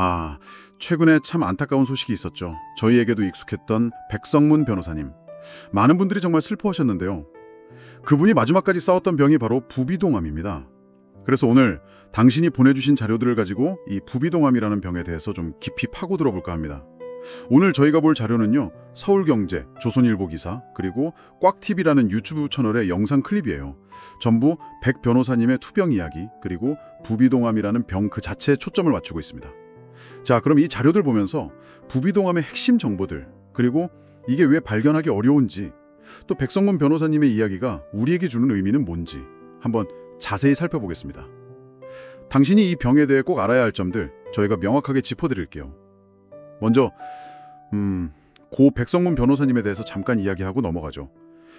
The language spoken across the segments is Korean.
아, 최근에 참 안타까운 소식이 있었죠. 저희에게도 익숙했던 백성문 변호사님. 많은 분들이 정말 슬퍼하셨는데요. 그분이 마지막까지 싸웠던 병이 바로 부비동암입니다. 그래서 오늘 당신이 보내주신 자료들을 가지고 이 부비동암이라는 병에 대해서 좀 깊이 파고들어 볼까 합니다. 오늘 저희가 볼 자료는요, 서울경제, 조선일보 기사, 그리고 꽉TV라는 유튜브 채널의 영상 클립이에요. 전부 백 변호사님의 투병 이야기, 그리고 부비동암이라는 병 그 자체에 초점을 맞추고 있습니다. 자, 그럼 이 자료들 보면서 부비동암의 핵심 정보들, 그리고 이게 왜 발견하기 어려운지, 또 백성문 변호사님의 이야기가 우리에게 주는 의미는 뭔지 한번 자세히 살펴보겠습니다. 당신이 이 병에 대해 꼭 알아야 할 점들 저희가 명확하게 짚어드릴게요. 먼저 고 백성문 변호사님에 대해서 잠깐 이야기하고 넘어가죠.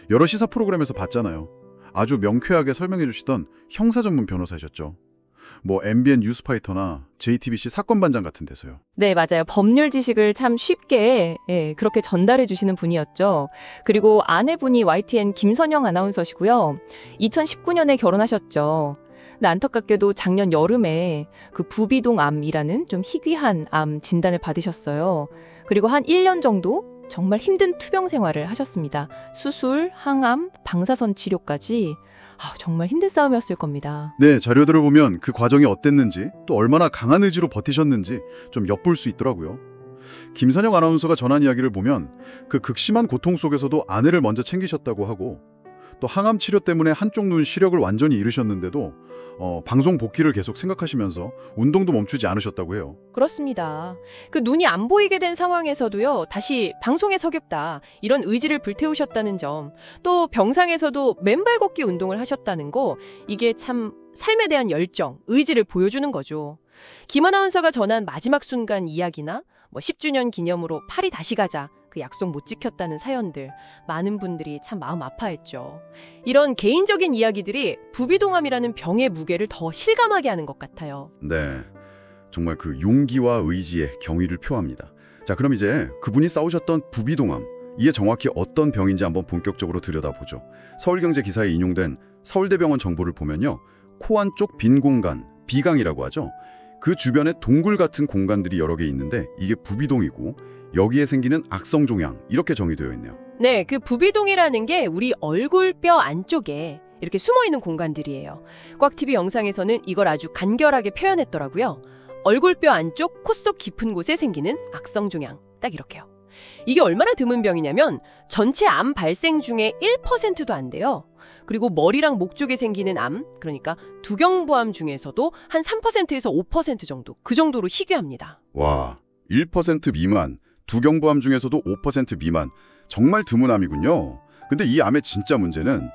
여러 시사 프로그램에서 봤잖아요. 아주 명쾌하게 설명해 주시던 형사 전문 변호사셨죠. 뭐 MBN 뉴스파이터나 JTBC 사건반장 같은 데서요. 네, 맞아요. 법률 지식을 참 쉽게 그렇게 전달해 주시는 분이었죠. 그리고 아내분이 YTN 김선영 아나운서시고요. 2019년에 결혼하셨죠. 근데 안타깝게도 작년 여름에 그 부비동암이라는 좀 희귀한 암 진단을 받으셨어요. 그리고 한 1년 정도 정말 힘든 투병 생활을 하셨습니다. 수술, 항암, 방사선 치료까지 정말 힘든 싸움이었을 겁니다. 네, 자료들을 보면 그 과정이 어땠는지, 또 얼마나 강한 의지로 버티셨는지 좀 엿볼 수 있더라고요. 김선영 아나운서가 전한 이야기를 보면 그 극심한 고통 속에서도 아내를 먼저 챙기셨다고 하고, 또 항암 치료 때문에 한쪽 눈 시력을 완전히 잃으셨는데도 방송 복귀를 계속 생각하시면서 운동도 멈추지 않으셨다고 해요. 그렇습니다. 그 눈이 안 보이게 된 상황에서도요, 다시 방송에 서겠다, 이런 의지를 불태우셨다는 점, 또 병상에서도 맨발 걷기 운동을 하셨다는 거, 이게 참 삶에 대한 열정, 의지를 보여주는 거죠. 김 아나운서가 전한 마지막 순간 이야기나 10주년 기념으로 파리 다시 가자, 그 약속 못 지켰다는 사연들, 많은 분들이 참 마음 아파했죠. 이런 개인적인 이야기들이 부비동암이라는 병의 무게를 더 실감하게 하는 것 같아요. 네, 정말 그 용기와 의지의 경의를 표합니다. 자, 그럼 이제 그분이 싸우셨던 부비동암, 이게 정확히 어떤 병인지 한번 본격적으로 들여다보죠. 서울경제 기사에 인용된 서울대병원 정보를 보면요, 코 안쪽 빈 공간, 비강이라고 하죠. 그 주변에 동굴 같은 공간들이 여러 개 있는데 이게 부비동이고, 여기에 생기는 악성종양, 이렇게 정의되어 있네요. 네, 그 부비동이라는 게 우리 얼굴뼈 안쪽에 이렇게 숨어있는 공간들이에요. 꽉TV 영상에서는 이걸 아주 간결하게 표현했더라고요. 얼굴뼈 안쪽 코 속 깊은 곳에 생기는 악성종양, 딱 이렇게요. 이게 얼마나 드문 병이냐면 전체 암 발생 중에 1%도 안 돼요. 그리고 머리랑 목 쪽에 생기는 암, 그러니까 두경부암 중에서도 한 3%에서 5% 정도, 그 정도로 희귀합니다. 와, 1% 미만, 두경부암 중에서도 5% 미만, 정말 드문 암이군요. 근데 이 암의 진짜 문제는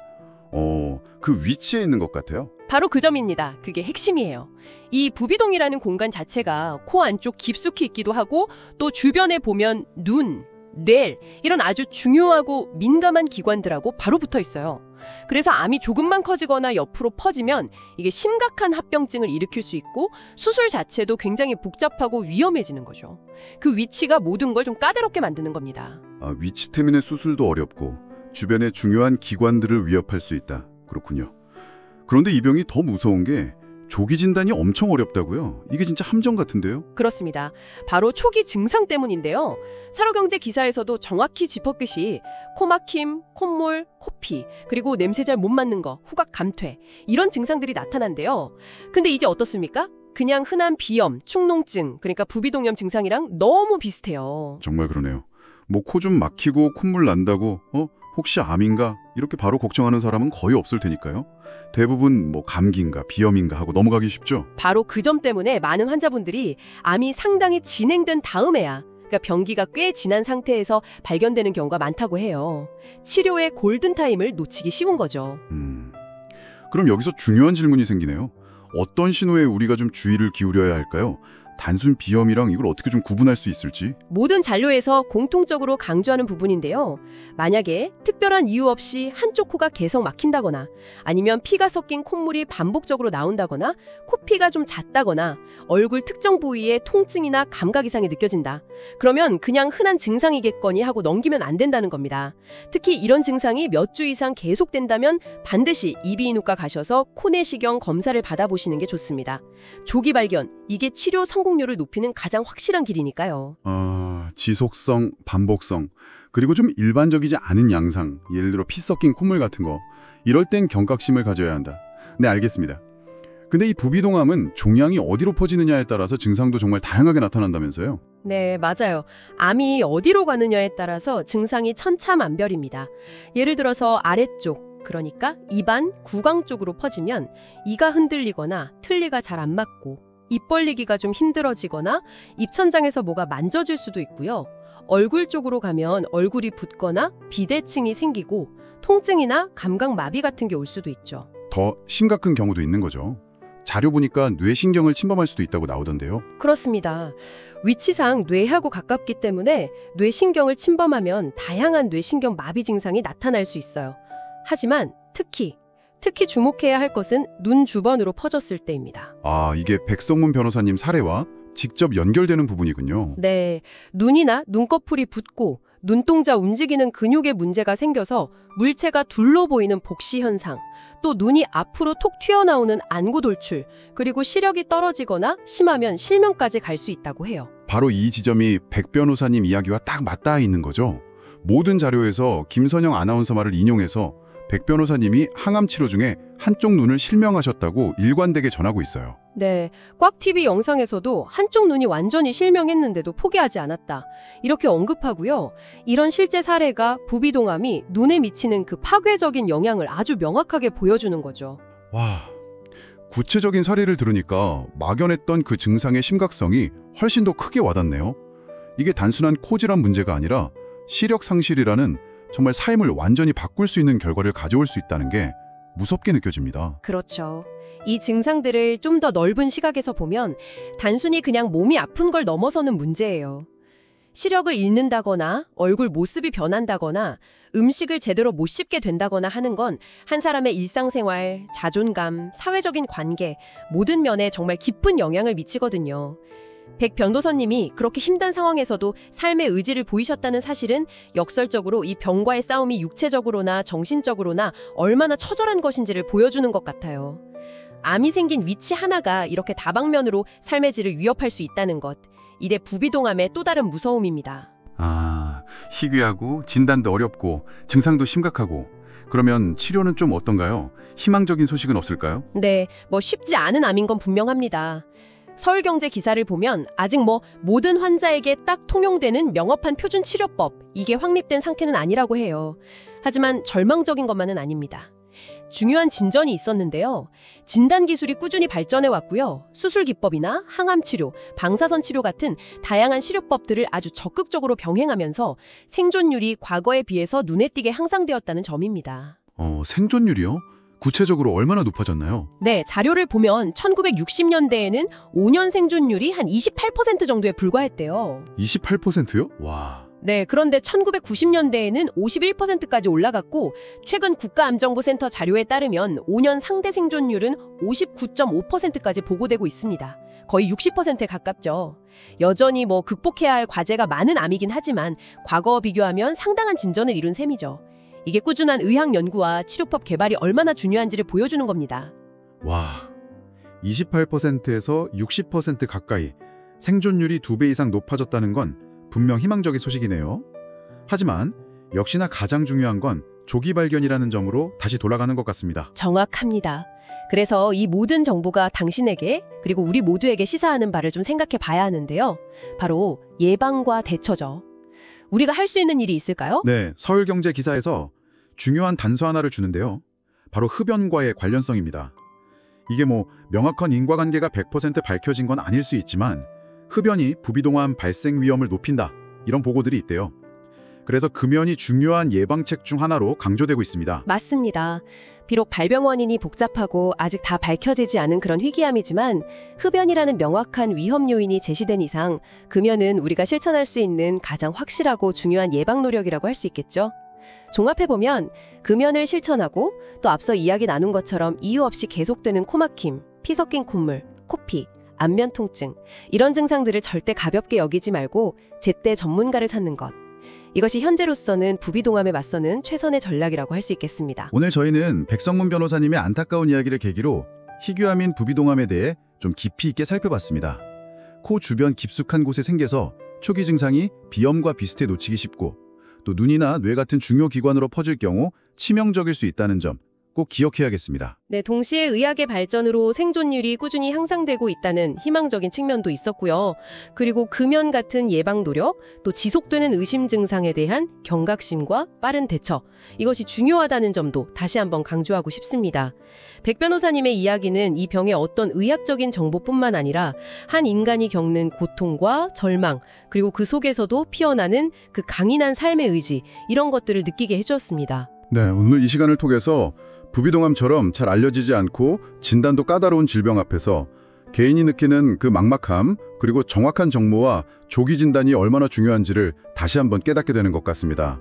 그 위치에 있는 것 같아요. 바로 그 점입니다. 그게 핵심이에요. 이 부비동이라는 공간 자체가 코 안쪽 깊숙이 있기도 하고, 또 주변에 보면 눈, 뇌, 이런 아주 중요하고 민감한 기관들하고 바로 붙어 있어요. 그래서 암이 조금만 커지거나 옆으로 퍼지면 이게 심각한 합병증을 일으킬 수 있고, 수술 자체도 굉장히 복잡하고 위험해지는 거죠. 그 위치가 모든 걸 좀 까다롭게 만드는 겁니다. 아, 위치 때문에 수술도 어렵고 주변의 중요한 기관들을 위협할 수 있다. 그렇군요. 그런데 이 병이 더 무서운 게 조기 진단이 엄청 어렵다고요? 이게 진짜 함정 같은데요? 그렇습니다. 바로 초기 증상 때문인데요. 사료경제 기사에서도 정확히 짚었듯이 코막힘, 콧물, 코피, 그리고 냄새 잘 못 맡는 거, 후각 감퇴, 이런 증상들이 나타난대요. 근데 이제 어떻습니까? 그냥 흔한 비염, 축농증, 그러니까 부비동염 증상이랑 너무 비슷해요. 정말 그러네요. 뭐 코 좀 막히고 콧물 난다고 혹시 암인가? 이렇게 바로 걱정하는 사람은 거의 없을 테니까요. 대부분 뭐 감기인가 비염인가 하고 넘어가기 쉽죠. 바로 그 점 때문에 많은 환자분들이 암이 상당히 진행된 다음에야, 그러니까 병기가 꽤 지난 상태에서 발견되는 경우가 많다고 해요. 치료의 골든타임을 놓치기 쉬운 거죠. 그럼 여기서 중요한 질문이 생기네요. 어떤 신호에 우리가 좀 주의를 기울여야 할까요? 단순 비염이랑 이걸 어떻게 좀 구분할 수 있을지? 모든 잔료에서 공통적으로 강조하는 부분인데요. 만약에 특별한 이유 없이 한쪽 코가 계속 막힌다거나, 아니면 피가 섞인 콧물이 반복적으로 나온다거나, 코피가 좀 잦다거나, 얼굴 특정 부위에 통증이나 감각 이상이 느껴진다, 그러면 그냥 흔한 증상이겠거니 하고 넘기면 안 된다는 겁니다. 특히 이런 증상이 몇 주 이상 계속된다면 반드시 이비인후과 가셔서 코내시경 검사를 받아보시는 게 좋습니다. 조기 발견, 이게 치료 성공 회복률을 높이는 가장 확실한 길이니까요. 지속성, 반복성, 그리고 좀 일반적이지 않은 양상, 예를 들어 피 섞인 콧물 같은 거, 이럴 땐 경각심을 가져야 한다. 네, 알겠습니다. 근데 이 부비동암은 종양이 어디로 퍼지느냐에 따라서 증상도 정말 다양하게 나타난다면서요? 네, 맞아요. 암이 어디로 가느냐에 따라서 증상이 천차만별입니다. 예를 들어서 아래쪽, 그러니까 입안, 구강 쪽으로 퍼지면 이가 흔들리거나 틀니가 잘 안 맞고 입 벌리기가 좀 힘들어지거나 입천장에서 뭐가 만져질 수도 있고요. 얼굴 쪽으로 가면 얼굴이 붓거나 비대칭이 생기고 통증이나 감각 마비 같은 게 올 수도 있죠. 더 심각한 경우도 있는 거죠. 자료 보니까 뇌신경을 침범할 수도 있다고 나오던데요. 그렇습니다. 위치상 뇌하고 가깝기 때문에 뇌신경을 침범하면 다양한 뇌신경 마비 증상이 나타날 수 있어요. 하지만 특히 주목해야 할 것은 눈 주변으로 퍼졌을 때입니다. 이게 백성문 변호사님 사례와 직접 연결되는 부분이군요. 네, 눈이나 눈꺼풀이 붓고 눈동자 움직이는 근육에 문제가 생겨서 물체가 둘로 보이는 복시 현상, 또 눈이 앞으로 톡 튀어나오는 안구 돌출, 그리고 시력이 떨어지거나 심하면 실명까지 갈 수 있다고 해요. 바로 이 지점이 백 변호사님 이야기와 딱 맞닿아 있는 거죠. 모든 자료에서 김선영 아나운서 말을 인용해서 백 변호사님이 항암 치료 중에 한쪽 눈을 실명하셨다고 일관되게 전하고 있어요. 네, 꽉TV 영상에서도 한쪽 눈이 완전히 실명했는데도 포기하지 않았다. 이렇게 언급하고요. 이런 실제 사례가 부비동암이 눈에 미치는 그 파괴적인 영향을 아주 명확하게 보여주는 거죠. 와, 구체적인 사례를 들으니까 막연했던 그 증상의 심각성이 훨씬 더 크게 와닿네요. 이게 단순한 코질환 문제가 아니라 시력 상실이라는 정말 삶을 완전히 바꿀 수 있는 결과를 가져올 수 있다는 게 무섭게 느껴집니다. 그렇죠. 이 증상들을 좀 더 넓은 시각에서 보면 단순히 그냥 몸이 아픈 걸 넘어서는 문제예요. 시력을 잃는다거나 얼굴 모습이 변한다거나 음식을 제대로 못 씹게 된다거나 하는 건 한 사람의 일상생활, 자존감, 사회적인 관계 모든 면에 정말 깊은 영향을 미치거든요. 백 변호사님이 그렇게 힘든 상황에서도 삶의 의지를 보이셨다는 사실은 역설적으로 이 병과의 싸움이 육체적으로나 정신적으로나 얼마나 처절한 것인지를 보여주는 것 같아요. 암이 생긴 위치 하나가 이렇게 다방면으로 삶의 질을 위협할 수 있다는 것. 이게 부비동암의 또 다른 무서움입니다. 희귀하고 진단도 어렵고 증상도 심각하고 그러면 치료는 좀 어떤가요? 희망적인 소식은 없을까요? 네, 쉽지 않은 암인 건 분명합니다. 서울경제 기사를 보면 아직 모든 환자에게 딱 통용되는 명확한 표준 치료법, 이게 확립된 상태는 아니라고 해요. 하지만 절망적인 것만은 아닙니다. 중요한 진전이 있었는데요. 진단 기술이 꾸준히 발전해 왔고요. 수술 기법이나 항암 치료, 방사선 치료 같은 다양한 치료법들을 아주 적극적으로 병행하면서 생존율이 과거에 비해서 눈에 띄게 향상되었다는 점입니다. 생존율이요? 구체적으로 얼마나 높아졌나요? 네, 자료를 보면 1960년대에는 5년 생존율이 한 28% 정도에 불과했대요. 28%요? 와. 네, 그런데 1990년대에는 51%까지 올라갔고 최근 국가암정보센터 자료에 따르면 5년 상대 생존율은 59.5%까지 보고되고 있습니다. 거의 60%에 가깝죠. 여전히 극복해야 할 과제가 많은 암이긴 하지만 과거와 비교하면 상당한 진전을 이룬 셈이죠. 이게 꾸준한 의학 연구와 치료법 개발이 얼마나 중요한지를 보여주는 겁니다. 와, 28%에서 60% 가까이 생존율이 2배 이상 높아졌다는 건 분명 희망적인 소식이네요. 하지만 역시나 가장 중요한 건 조기 발견이라는 점으로 다시 돌아가는 것 같습니다. 정확합니다. 그래서 이 모든 정보가 당신에게 그리고 우리 모두에게 시사하는 바를 좀 생각해 봐야 하는데요. 바로 예방과 대처죠. 우리가 할 수 있는 일이 있을까요? 네, 서울경제 기사에서 중요한 단서 하나를 주는데요. 바로 흡연과의 관련성입니다. 이게 명확한 인과관계가 100% 밝혀진 건 아닐 수 있지만 흡연이 부비동암 발생 위험을 높인다. 이런 보고들이 있대요. 그래서 금연이 중요한 예방책 중 하나로 강조되고 있습니다. 맞습니다. 비록 발병 원인이 복잡하고 아직 다 밝혀지지 않은 그런 희귀암이지만 흡연이라는 명확한 위험 요인이 제시된 이상 금연은 우리가 실천할 수 있는 가장 확실하고 중요한 예방 노력이라고 할 수 있겠죠. 종합해보면 금연을 실천하고 또 앞서 이야기 나눈 것처럼 이유 없이 계속되는 코막힘, 피 섞인 콧물, 코피, 안면 통증 이런 증상들을 절대 가볍게 여기지 말고 제때 전문가를 찾는 것. 이것이 현재로서는 부비동암에 맞서는 최선의 전략이라고 할 수 있겠습니다. 오늘 저희는 백성문 변호사님의 안타까운 이야기를 계기로 희귀암인 부비동암에 대해 좀 깊이 있게 살펴봤습니다. 코 주변 깊숙한 곳에 생겨서 초기 증상이 비염과 비슷해 놓치기 쉽고 또 눈이나 뇌 같은 중요 기관으로 퍼질 경우 치명적일 수 있다는 점 꼭 기억해야겠습니다. 네, 동시에 의학의 발전으로 생존율이 꾸준히 향상되고 있다는 희망적인 측면도 있었고요. 그리고 금연 같은 예방 노력, 또 지속되는 의심 증상에 대한 경각심과 빠른 대처, 이것이 중요하다는 점도 다시 한번 강조하고 싶습니다. 백 변호사님의 이야기는 이 병의 어떤 의학적인 정보뿐만 아니라 한 인간이 겪는 고통과 절망, 그리고 그 속에서도 피어나는 그 강인한 삶의 의지, 이런 것들을 느끼게 해주었습니다. 네, 오늘 이 시간을 통해서 부비동암처럼 잘 알려지지 않고 진단도 까다로운 질병 앞에서 개인이 느끼는 그 막막함, 그리고 정확한 정보와 조기 진단이 얼마나 중요한지를 다시 한번 깨닫게 되는 것 같습니다.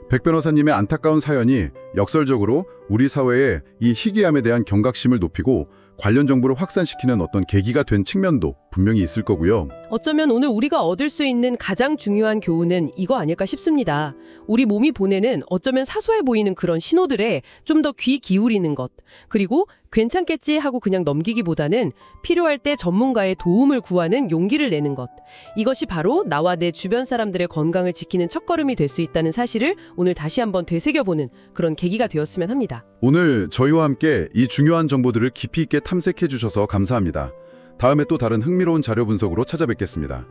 백 변호사님의 안타까운 사연이 역설적으로 우리 사회에 이 희귀암에 대한 경각심을 높이고 관련 정보를 확산시키는 어떤 계기가 된 측면도 분명히 있을 거고요. 어쩌면 오늘 우리가 얻을 수 있는 가장 중요한 교훈은 이거 아닐까 싶습니다. 우리 몸이 보내는 어쩌면 사소해 보이는 그런 신호들에 좀 더 귀 기울이는 것, 그리고 괜찮겠지 하고 그냥 넘기기보다는 필요할 때 전문가의 도움을 구하는 용기를 내는 것, 이것이 바로 나와 내 주변 사람들의 건강을 지키는 첫걸음이 될 수 있다는 사실을 오늘 다시 한번 되새겨보는 그런 계기가 되었으면 합니다. 오늘 저희와 함께 이 중요한 정보들을 깊이 있게 탐색해 주셔서 감사합니다. 다음에 또 다른 흥미로운 자료 분석으로 찾아뵙겠습니다.